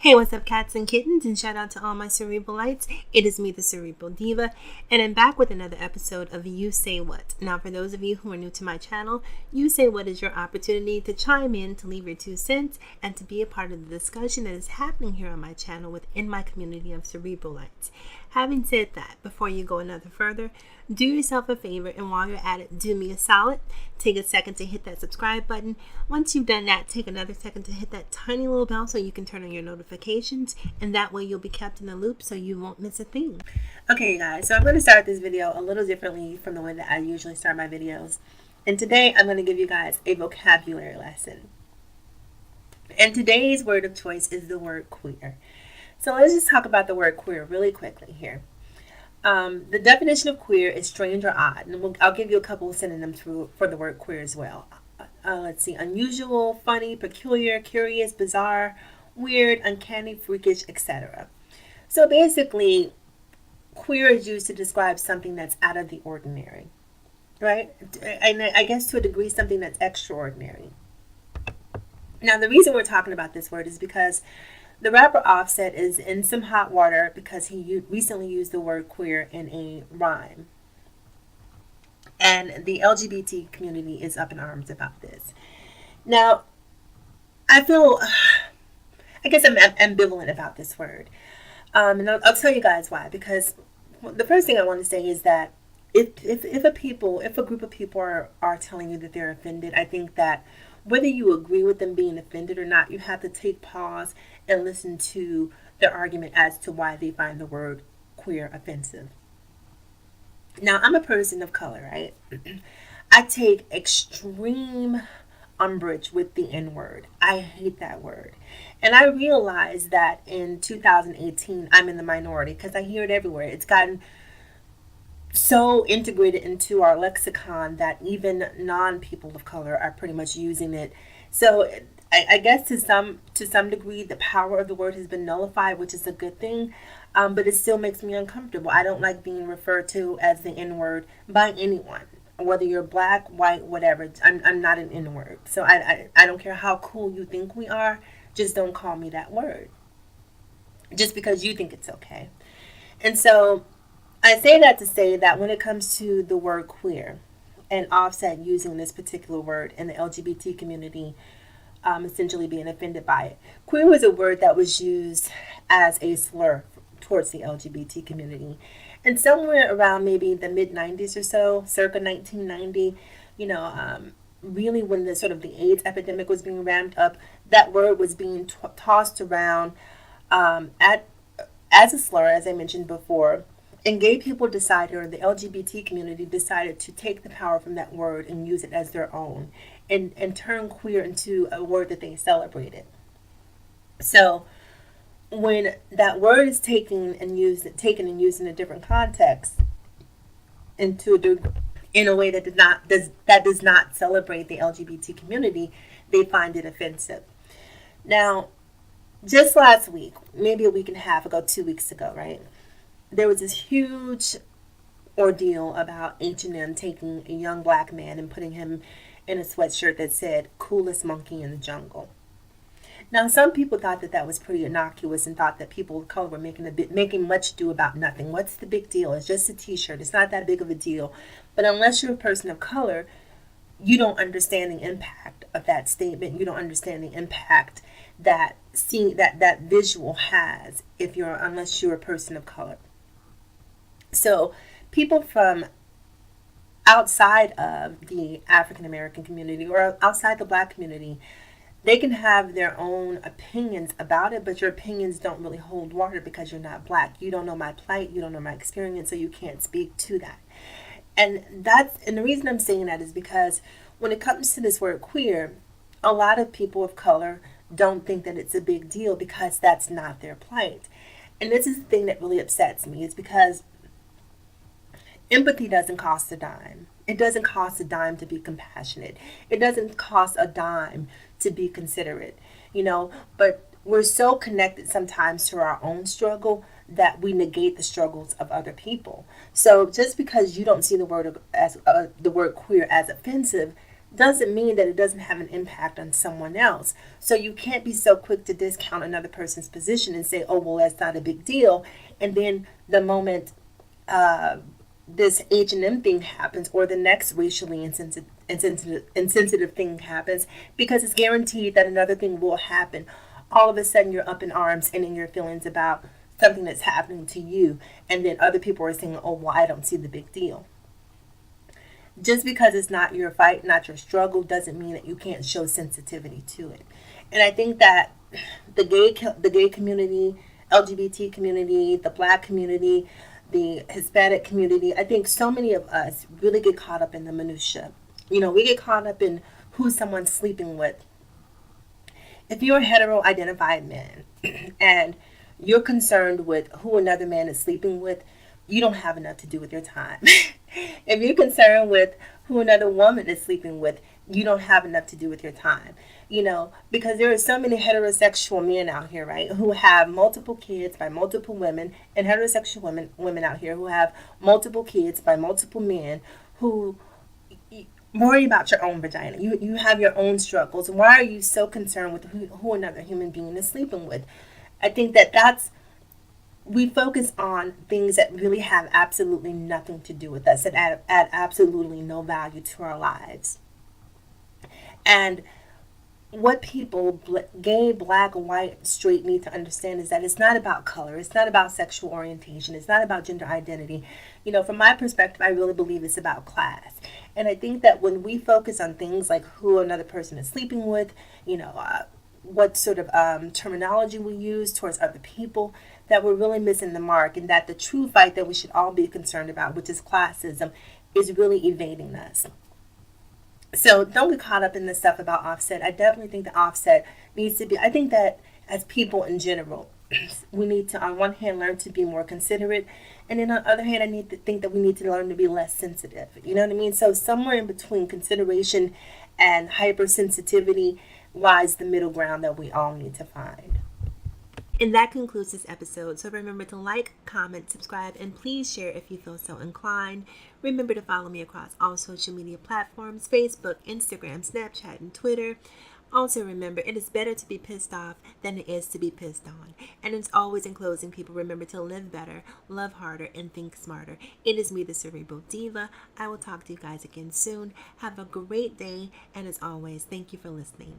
Hey, what's up, cats and kittens, and shout out to all my Cerebralites. It is me, the Cerebral Diva, and I'm back with another episode of You Say What. Now, for those of you who are new to my channel, You Say What is your opportunity to chime in, to leave your 2 cents, and to be a part of the discussion that is happening here on my channel within my community of Cerebralites. Having said that, before you go another further, do yourself a favor, and while you're at it, do me a solid. Take a second to hit that subscribe button. Once you've done that, take another second to hit that tiny little bell so you can turn on your notifications, and that way you'll be kept in the loop so you won't miss a thing. Okay, guys, so I'm going to start this video a little differently from the way that I usually start my videos. And today, I'm going to give you guys a vocabulary lesson. And today's word of choice is the word queer. So let's just talk about the word queer really quickly here. The definition of queer is strange or odd, and I'll give you a couple of synonyms for the word queer as well. Let's see: unusual, funny, peculiar, curious, bizarre, weird, uncanny, freakish, etc. So basically, queer is used to describe something that's out of the ordinary, right? And I guess to a degree, something that's extraordinary. Now, the reason we're talking about this word is because the rapper Offset is in some hot water because he recently used the word queer in a rhyme. And the LGBT community is up in arms about this. Now, I guess I'm ambivalent about this word. And I'll tell you guys why. Because the first thing I want to say is that if a group of people are telling you that they're offended, I think that whether you agree with them being offended or not, you have to take pause and listen to their argument as to why they find the word queer offensive. Now, I'm a person of color, right? I take extreme umbrage with the N-word. I hate that word. And I realize that in 2018, I'm in the minority because I hear it everywhere. It's gotten so integrated into our lexicon that even non-people of color are pretty much using it. So I guess to some degree, the power of the word has been nullified, which is a good thing, but it still makes me uncomfortable. I don't like being referred to as the N-word by anyone, whether you're black, white, whatever. I'm not an N-word. So I don't care how cool you think we are, just don't call me that word, just because you think it's okay. And so I say that to say that when it comes to the word queer and Offset using this particular word in the LGBT community, essentially being offended by it. Queer was a word that was used as a slur towards the LGBT community. And somewhere around maybe the mid-90s or so, circa 1990, really when the sort of the AIDS epidemic was being ramped up, that word was being tossed around as a slur, as I mentioned before. And gay people decided, or the LGBT community decided, to take the power from that word and use it as their own, and turn queer into a word that they celebrated. So when that word is taken and used in a different context, in a way that does not celebrate the LGBT community, they find it offensive. Now, just last week, maybe a week and a half ago, 2 weeks ago, right? There was this huge ordeal about H&M taking a young black man and putting him in a sweatshirt that said "coolest monkey in the jungle." Now, some people thought that was pretty innocuous and thought that people of color were making much ado about nothing. What's the big deal? It's just a t-shirt. It's not that big of a deal. But unless you're a person of color, you don't understand the impact of that statement. You don't understand the impact that that visual has unless you're a person of color. So people from outside of the African American community or outside the black community, they can have their own opinions about it, but your opinions don't really hold water because you're not black. You don't know my plight, you don't know my experience, so you can't speak to that. And the reason I'm saying that is because when it comes to this word queer, a lot of people of color don't think that it's a big deal because that's not their plight. And this is the thing that really upsets me, is because empathy doesn't cost a dime. It doesn't cost a dime to be compassionate. It doesn't cost a dime to be considerate, but we're so connected sometimes to our own struggle that we negate the struggles of other people. So just because you don't see the word queer as offensive doesn't mean that it doesn't have an impact on someone else. So you can't be so quick to discount another person's position and say, oh, well, that's not a big deal. And then the moment this H&M thing happens, or the next racially insensitive thing happens, because it's guaranteed that another thing will happen, all of a sudden you're up in arms and in your feelings about something that's happening to you. And then other people are saying, oh, well, I don't see the big deal. Just because it's not your fight, not your struggle, doesn't mean that you can't show sensitivity to it. And I think that the gay community, LGBT community, the black community, the Hispanic community, I think so many of us really get caught up in the minutia. You know, we get caught up in who someone's sleeping with. If you're a hetero identified man and you're concerned with who another man is sleeping with, you don't have enough to do with your time. If you're concerned with who another woman is sleeping with, you don't have enough to do with your time. You know, because there are so many heterosexual men out here, right, who have multiple kids by multiple women, and heterosexual women out here who have multiple kids by multiple men who worry about your own vagina. You have your own struggles. Why are you so concerned with who another human being is sleeping with? I think that's we focus on things that really have absolutely nothing to do with us, that add absolutely no value to our lives. And what people, gay, black, white, straight, need to understand is that it's not about color. It's not about sexual orientation. It's not about gender identity. You know, from my perspective, I really believe it's about class. And I think that when we focus on things like who another person is sleeping with, you know, what sort of terminology we use towards other people, that we're really missing the mark, and that the true fight that we should all be concerned about, which is classism, is really evading us. So don't get caught up in this stuff about Offset. I definitely think that Offset needs to be, I think that as people in general, we need to, on one hand, learn to be more considerate. And then on the other hand, I need to think that we need to learn to be less sensitive. You know what I mean? So somewhere in between consideration and hypersensitivity lies the middle ground that we all need to find. And that concludes this episode. So remember to like, comment, subscribe, and please share if you feel so inclined. Remember to follow me across all social media platforms: Facebook, Instagram, Snapchat, and Twitter. Also remember, it is better to be pissed off than it is to be pissed on. And as always, in closing, people, remember to live better, love harder, and think smarter. It is me, the Cerebral Diva. I will talk to you guys again soon. Have a great day. And as always, thank you for listening.